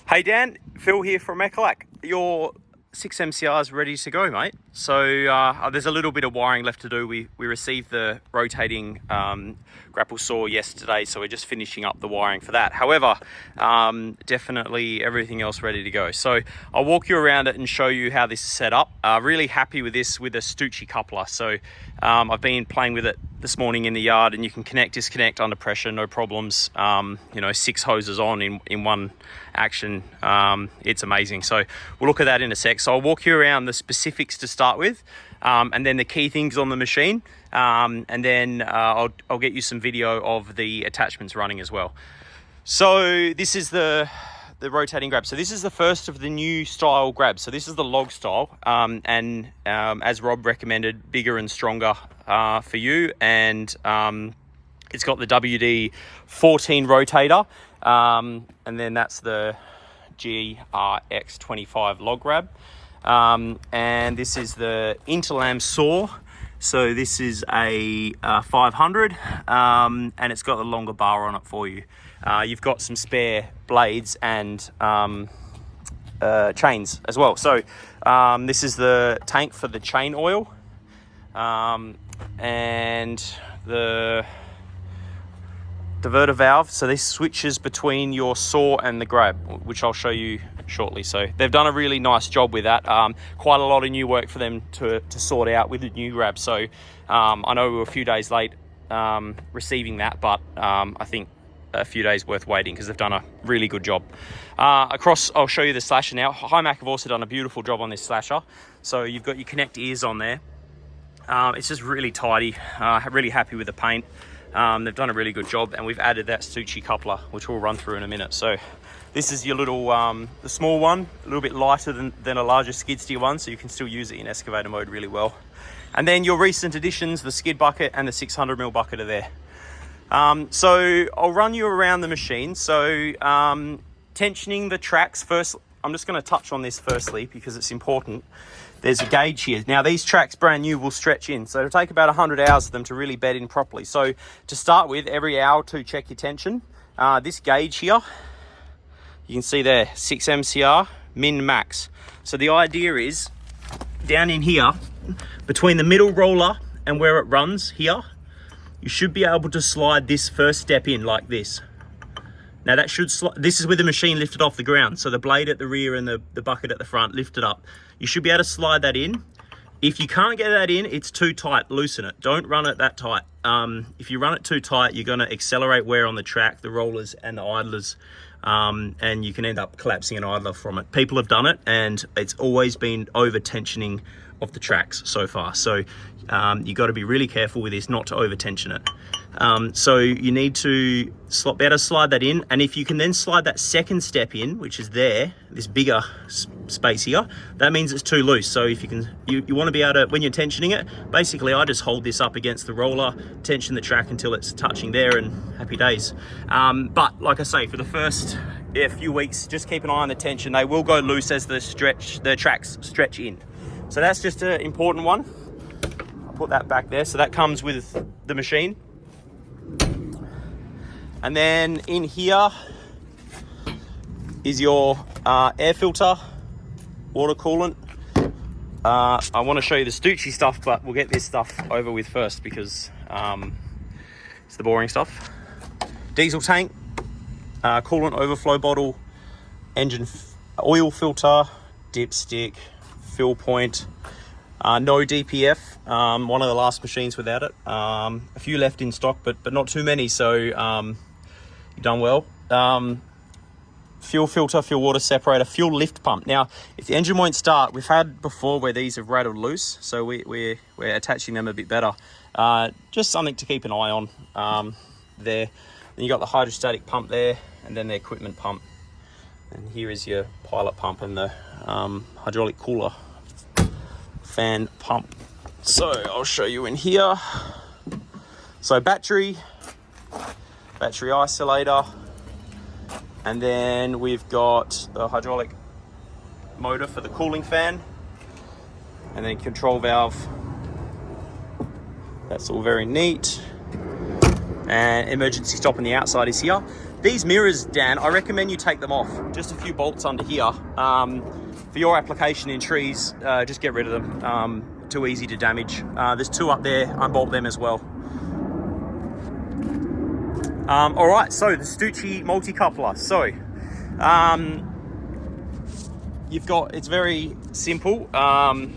Hey Dan, Phil here from Ecolac. Your 6MCR is ready to go, mate. So there's a little bit of wiring left to do. We received the rotating grapple saw yesterday, so we're just finishing up the wiring for that. However, definitely everything else ready to go. So I'll walk you around it and show you how this is set up. Really happy with this with a Stucci coupler. So I've been playing with it this morning in the yard, and you can connect, disconnect under pressure, no problems. 6 hoses on in one action. It's amazing. So we'll look at that in a sec. So I'll walk you around the specifics to start with, and then the key things on the machine, and then I'll get you some video of the attachments running as well. So this is the rotating grab. So this is the first of the new style grabs. So this is the log style, and as Rob recommended, bigger and stronger for you. And it's got the WD-14 rotator, and then that's the GRX25 log grab. And this is the Interlam saw. So this is a 500, and it's got a longer bar on it for you. You've got some spare blades and chains as well. So this is the tank for the chain oil, and the diverter valve. So this switches between your saw and the grab, which I'll show you shortly. So they've done a really nice job with that. Quite a lot of new work for them to sort out with the new grab. So I know we were a few days late receiving that, but I think a few days worth waiting because they've done a really good job. I'll show you the slasher now. Hymac have also done a beautiful job on this slasher. So you've got your connect ears on there. It's just really tidy. Really happy with the paint. They've done a really good job, and we've added that Stucci coupler, which we'll run through in a minute. So this is your little, the small one, a little bit lighter than a larger skid steer one, so you can still use it in excavator mode really well. And then your recent additions, the skid bucket and the 600mm bucket are there. So I'll run you around the machine. So tensioning the tracks first. I'm just going to touch on this firstly because it's important. There's a gauge here. Now these tracks, brand new, will stretch in. So it'll take about 100 hours for them to really bed in properly. So to start with, every hour or two, check your tension. This gauge here, you can see there, 6MCR, min max. So the idea is, down in here, between the middle roller and where it runs here, you should be able to slide this first step in like this. Now that should this is with the machine lifted off the ground. So the blade at the rear and the bucket at the front lifted up. You should be able to slide that in. If you can't get that in, it's too tight, loosen it. Don't run it that tight. If you run it too tight, you're gonna accelerate wear on the track, the rollers and the idlers, and you can end up collapsing an idler from it. People have done it, and it's always been over tensioning of the tracks so far. So you got to be really careful with this not to over tension it. So you need to better slide that in, and if you can then slide that second step in, which is there, this bigger space here, that means it's too loose. So if you can, you want to be able to, when you're tensioning it, basically I just hold this up against the roller, tension the track until it's touching there, and happy days. But like I say, for the first few weeks, just keep an eye on the tension. They will go loose as the tracks stretch in. So that's just an important one. I'll put that back there. So that comes with the machine. And then in here is your air filter, water coolant. I want to show you the Stucci stuff, but we'll get this stuff over with first because it's the boring stuff. Diesel tank, coolant overflow bottle, engine oil filter, dipstick, fill point, no DPF, one of the last machines without it. A few left in stock, but not too many, so you've done well. Fuel filter, fuel water separator, fuel lift pump. Now, if the engine won't start, we've had before where these have rattled loose, so we're attaching them a bit better. Just something to keep an eye on there. Then you got the hydrostatic pump there, and then the equipment pump. And here is your pilot pump and the hydraulic cooler fan pump. So I'll show you in here. So battery isolator, and then we've got the hydraulic motor for the cooling fan, and then control valve. That's all very neat. And emergency stop on the outside is here. These mirrors, Dan, I recommend you take them off. Just a few bolts under here. For your application in trees, just get rid of them. Too easy to damage. There's 2 up there, unbolt them as well. All right, so the Stucci multi-coupler. So, it's very simple.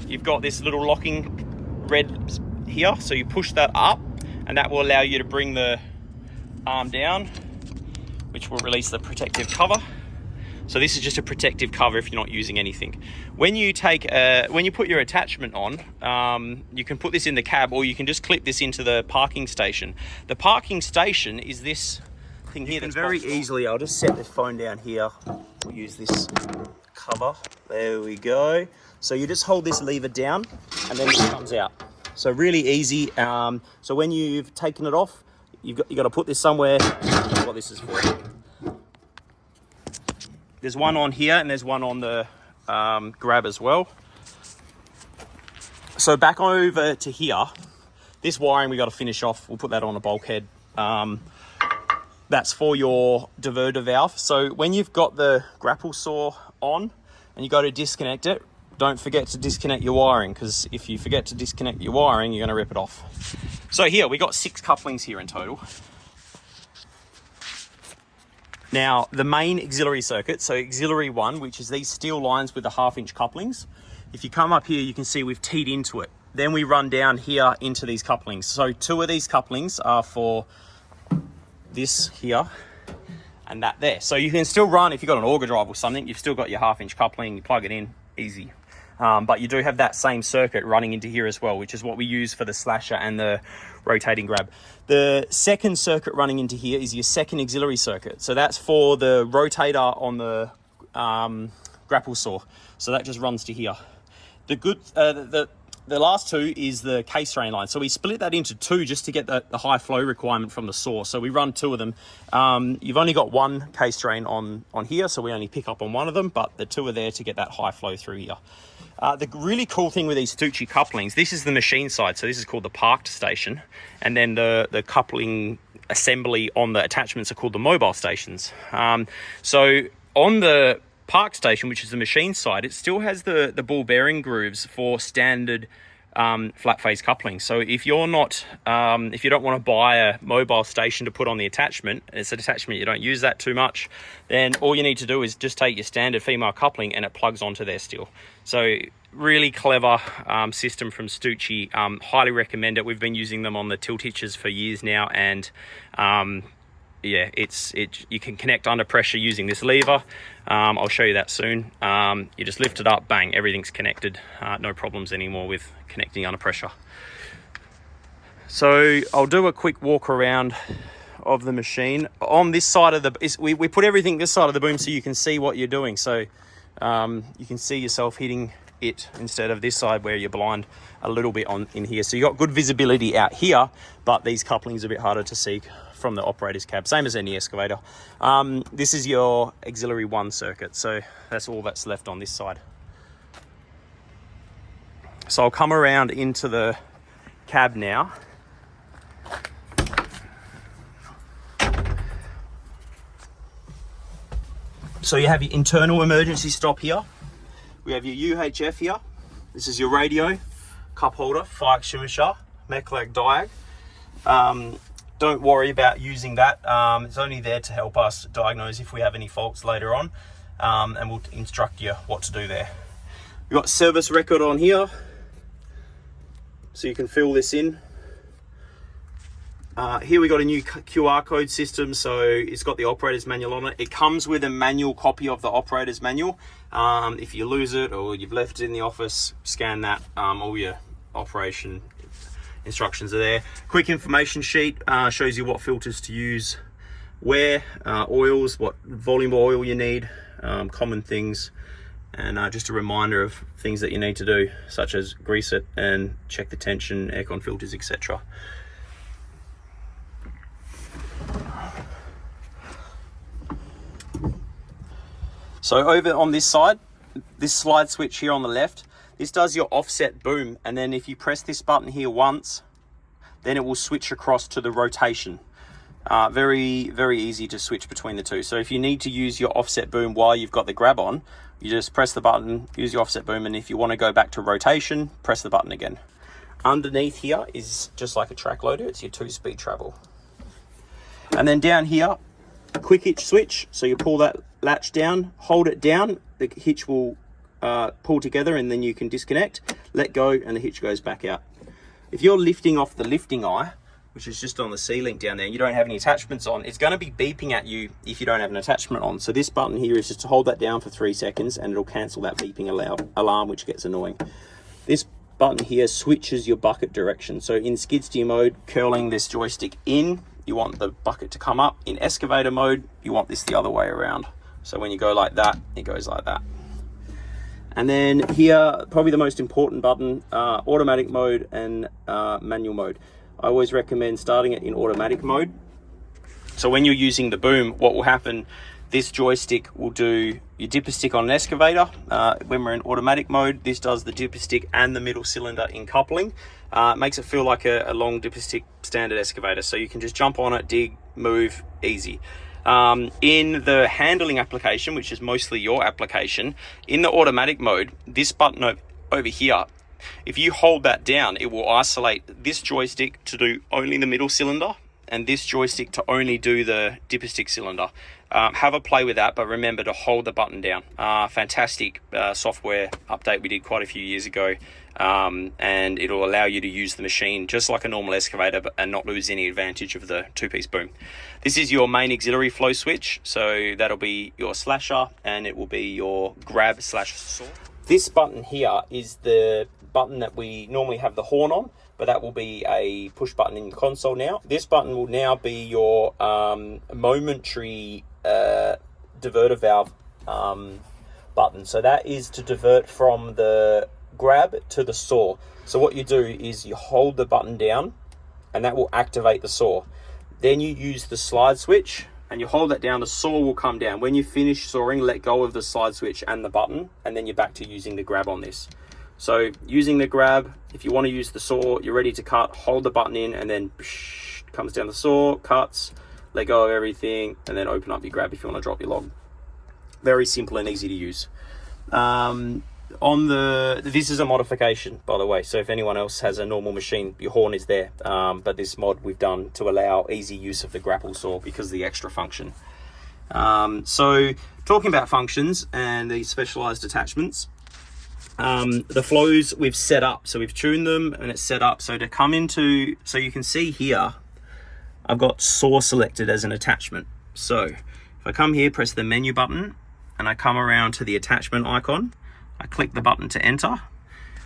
You've got this little locking red here, so you push that up, and that will allow you to bring the arm down, which will release the protective cover. So this is just a protective cover if you're not using anything. When you put your attachment on, you can put this in the cab, or you can just clip this into the parking station. The parking station is this thing here. That's very easily, I'll just set the phone down here. We'll use this cover. There we go. So you just hold this lever down, and then it comes out. So really easy. So when you've taken it off, you got to put this somewhere. That's what this is for. There's one on here, and there's one on the grab as well. So back over to here, this wiring we got to finish off. We'll put that on a bulkhead. That's for your diverter valve. So when you've got the grapple saw on and you go to disconnect it, don't forget to disconnect your wiring, because if you forget to disconnect your wiring, you're going to rip it off. So here we got 6 couplings here in total. Now, the main auxiliary circuit, so auxiliary 1, which is these steel lines with the 1/2-inch couplings. If you come up here, you can see we've teed into it. Then we run down here into these couplings. So 2 of these couplings are for this here and that there. So you can still run, if you've got an auger drive or something, you've still got your 1/2-inch coupling, you plug it in, easy. But you do have that same circuit running into here as well, which is what we use for the slasher and the rotating grab. The second circuit running into here is your second auxiliary circuit. So that's for the rotator on the grapple saw. So that just runs to here. The last 2 is the case drain line. So we split that into 2 just to get the high flow requirement from the saw. So we run 2 of them. You've only got 1 case drain on here, so we only pick up on 1 of them, but the 2 are there to get that high flow through here. The really cool thing with these Stucci couplings, this is the machine side, so this is called the parked station, and then the coupling assembly on the attachments are called the mobile stations. So on the park station, which is the machine side, it still has the ball bearing grooves for standard flat phase coupling. So if you're not, if you don't want to buy a mobile station to put on the attachment, it's an attachment you don't use that too much, then all you need to do is just take your standard female coupling and it plugs onto there still. So really clever system from Stucci. Highly recommend it. We've been using them on the tilt hitches for years now, and yeah, you can connect under pressure using this lever. I'll show you that soon. You just lift it up, bang, everything's connected. No problems anymore with connecting under pressure. So I'll do a quick walk around of the machine. On this side of we put everything this side of the boom so you can see what you're doing. So you can see yourself hitting it instead of this side where you're blind a little bit in here. So you got good visibility out here, but these couplings are a bit harder to see from the operator's cab, same as any excavator. This is your auxiliary 1 circuit, so that's all that's left on this side. So I'll come around into the cab now. So you have your internal emergency stop here. We have your UHF here. This is your radio, cup holder, fire extinguisher, Mechlak diag. Don't worry about using that. It's only there to help us diagnose if we have any faults later on, and we'll instruct you what to do there. We've got service record on here, so you can fill this in. Here we got a new QR code system, so it's got the operator's manual on it. It comes with a manual copy of the operator's manual. If you lose it or you've left it in the office, scan that. All your operation instructions are there. Quick information sheet shows you what filters to use, where, oils, what volume of oil you need, common things, and just a reminder of things that you need to do, such as grease it and check the tension, aircon filters, etc. So over on this side, this slide switch here on the left, this does your offset boom, and then if you press this button here once, then it will switch across to the rotation. Very, very easy to switch between the two. So if you need to use your offset boom while you've got the grab on, you just press the button, use your offset boom, and if you want to go back to rotation, press the button again. Underneath here is just like a track loader. It's your 2-speed travel. And then down here, quick hitch switch. So you pull that latch down, hold it down, the hitch will pull together, and then you can disconnect, let go, and the hitch goes back out. If you're lifting off the lifting eye, which is just on the C-link down there, you don't have any attachments on, it's going to be beeping at you if you don't have an attachment on. So this button here is just to hold that down for 3 seconds, and it'll cancel that beeping alarm, which gets annoying. This button here switches your bucket direction. So in skid steer mode, curling this joystick in, you want the bucket to come up. In excavator mode, you want this the other way around. So when you go like that, it goes like that. And then here, probably the most important button, automatic mode and manual mode. I always recommend starting it in automatic mode. So when you're using the boom, what will happen, this joystick will do your dipper stick on an excavator. When we're in automatic mode, this does the dipper stick and the middle cylinder in coupling. It makes it feel like a long dipper stick standard excavator. So you can just jump on it, dig, move, easy. In the handling application, which is mostly your application, in the automatic mode, this button over here, if you hold that down, it will isolate this joystick to do only the middle cylinder and this joystick to only do the dipper stick cylinder. Have a play with that, but remember to hold the button down. Fantastic software update we did quite a few years ago, and it'll allow you to use the machine just like a normal excavator and not lose any advantage of the 2-piece boom. This is your main auxiliary flow switch, so that'll be your slasher and it will be your grab / saw. This button here is the button that we normally have the horn on, but that will be a push button in the console now. This button will now be your momentary diverter valve button. So that is to divert from the grab to the saw. So what you do is you hold the button down and that will activate the saw. Then you use the slide switch and you hold that down, the saw will come down. When you finish sawing, let go of the slide switch and the button, and then you're back to using the grab on this. So using the grab, if you want to use the saw, you're ready to cut, hold the button in, and then comes down the saw, cuts, let go of everything, and then open up your grab if you want to drop your log. Very simple and easy to use. This is a modification, by the way, so if anyone else has a normal machine, your horn is there, but this mod we've done to allow easy use of the grapple saw because of the extra function. So talking about functions and these specialized attachments, the flows we've set up, so we've tuned them and it's set up. So to come into, so you can see here, I've got saw selected as an attachment. So if I come here, press the menu button and I come around to the attachment icon, I click the button to enter.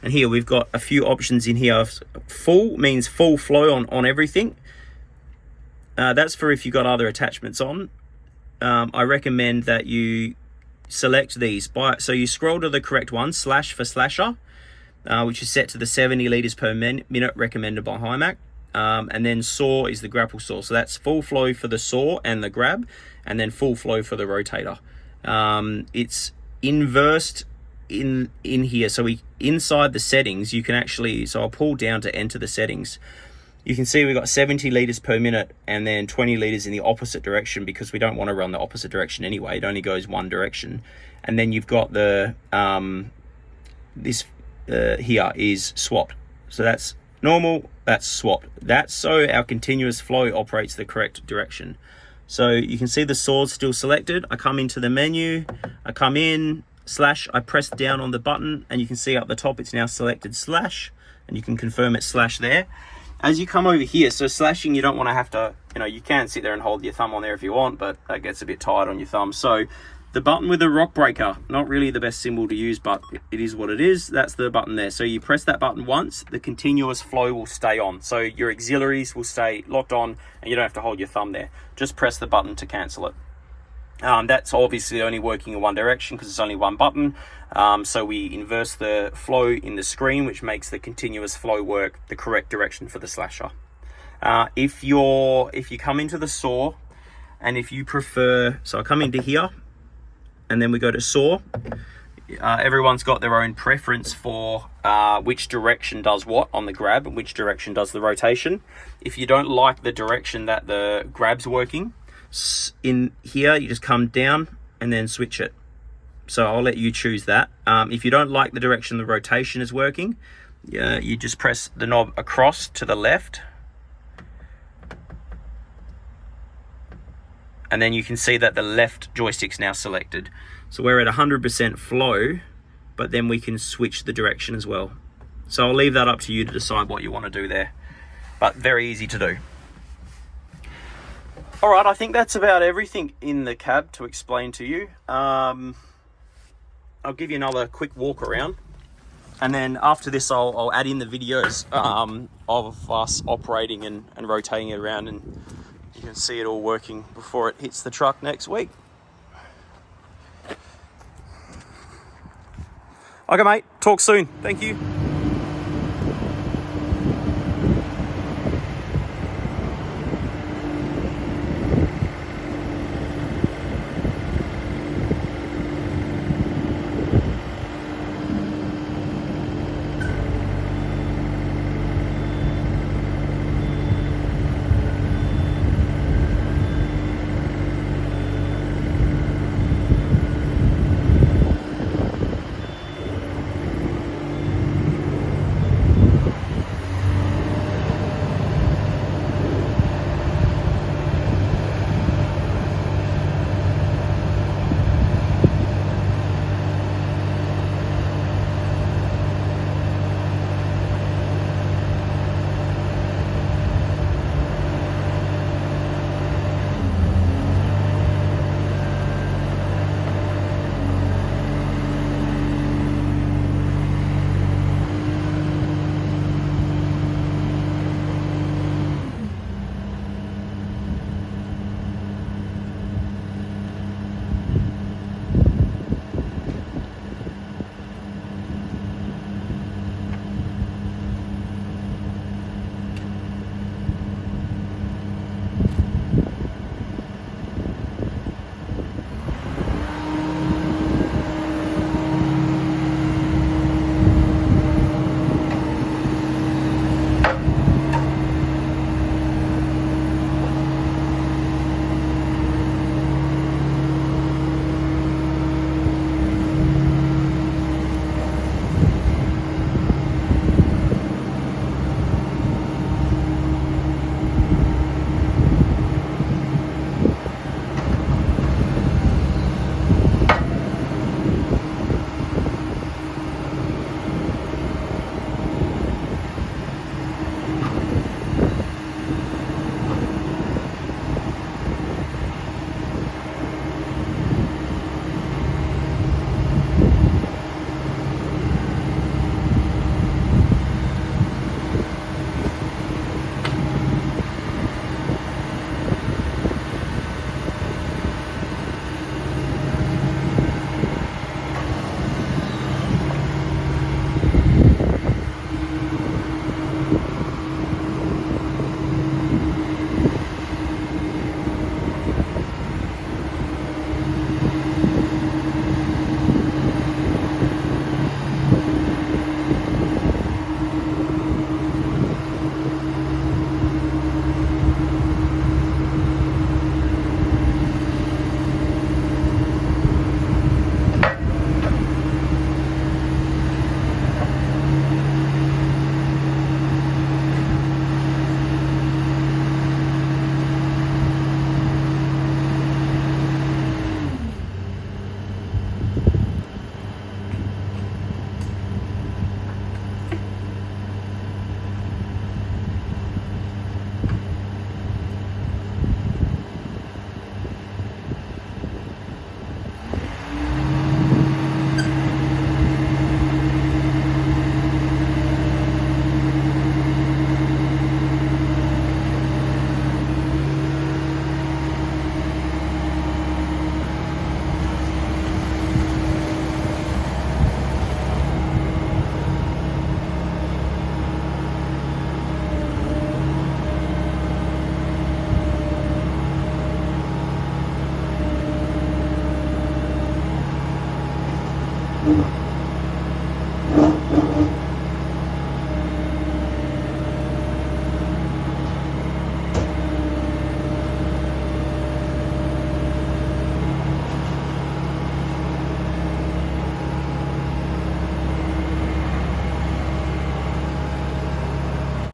And here we've got a few options in here. Full means full flow on everything. That's for if you've got other attachments on. I recommend that you select these. So you scroll to the correct one, slash for slasher, which is set to the 70 liters per minute recommended by Hymac. And then saw is the grapple saw. So that's full flow for the saw and the grab, and then full flow for the rotator. It's inversed in here. So inside the settings, you can actually, so I'll pull down to enter the settings. You can see we've got 70 liters per minute and then 20 liters in the opposite direction because we don't want to run the opposite direction anyway. It only goes one direction. And then you've got the, here is swapped. So that's normal, that's swapped. That's so our continuous flow operates the correct direction. So you can see the saw's still selected. I come into the menu, I come in, slash, I press down on the button and you can see up the top it's now selected slash, and you can confirm it's slash there. As you come over here, so slashing, you don't want to have to, you can sit there and hold your thumb on there if you want, but that gets a bit tight on your thumb. So the button with the rock breaker, not really the best symbol to use, but it is what it is. That's the button there. So you press that button once, the continuous flow will stay on. So your auxiliaries will stay locked on and you don't have to hold your thumb there. Just press the button to cancel it. That's obviously only working in one direction because it's only one button. So we inverse the flow in the screen, which makes the continuous flow work the correct direction for the slasher. If you come into the saw, and if you prefer, so I come into here, and then we go to saw. Everyone's got their own preference for which direction does what on the grab and which direction does the rotation. If you don't like the direction that the grab's working, in here you just come down and then switch it. So I'll let you choose that. If you don't like the direction the rotation is working, you just press the knob across to the left, and then you can see that the left joystick's now selected. So we're at 100% flow, but then we can switch the direction as well. So I'll leave that up to you to decide what you want to do there, but very easy to do. All right, I think that's about everything in the cab to explain to you. I'll give you another quick walk around, and then after this I'll add in the videos of us operating and rotating it around, and you can see it all working before it hits the truck next week. Okay, mate. Talk soon. Thank you.